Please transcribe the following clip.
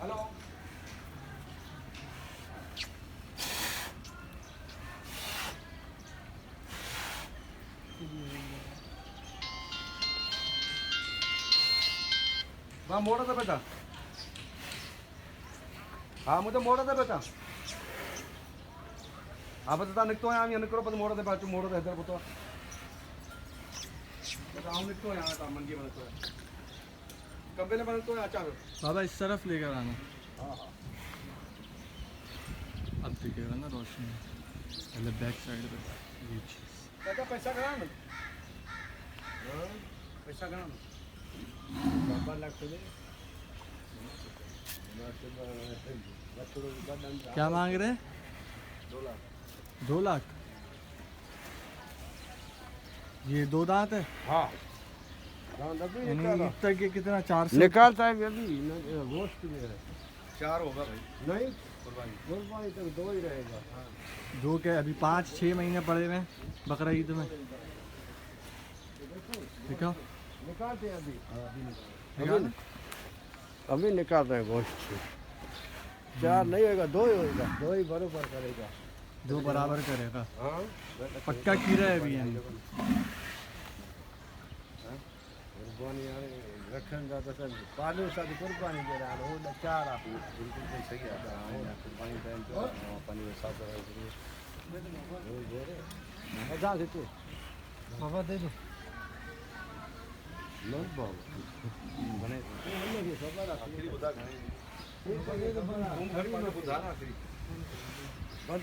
Hello हाँ मोड़ा था बेटा हाँ मुझे मोड़ा था बेटा हाँ बता निकतो है आम्ही निकरो पण मोड़ा दे बाजू मोड़ा दे इधर बतो गाँव निकतो यहाँ था मंडी बनतो है कब्बे ने बनतो है अच्छा बाबा इस तरफ लेकर आना। हाँ हाँ अब दिखेगा ना रोशनी, पहले बैक साइड पे ये चीज़। बेटा पैसा करा ना पैसा करा ना बाबा लाख दे क्या मांग रहे हैं? 2 लाख 2 लाख। ये 2 दांत है हाँ यानी इतना के कितना 400 निकालता है अभी गोश्त में है 4 होगा भाई नहीं कुर्बानी तक 2 ही रहेगा हाँ 2 के अभी 5-6 महीने पड़े हुए हैं बकरा ईद में। देखो निकालते हैं अभी निकाल अभी निकाल रहे हैं गोश्त 4 नहीं होगा 2 ही होगा 2 ही बराबर करेगा 2 बराबर करेगा। हाँ पक्का कीड़ा है अभी यानी। कुर्बानी रखन का तो सब पालो साथ कुर्बानी दे रहा है वो 4 आप बिल्कुल सही है कुर्बानी टाइम पे पानी के साथ वो जा से तू बाबा दे दो नो बाबू बने हमने ये सब आखिरी बुधा घणी तुम घर पर बुधा ना आखिरी बंद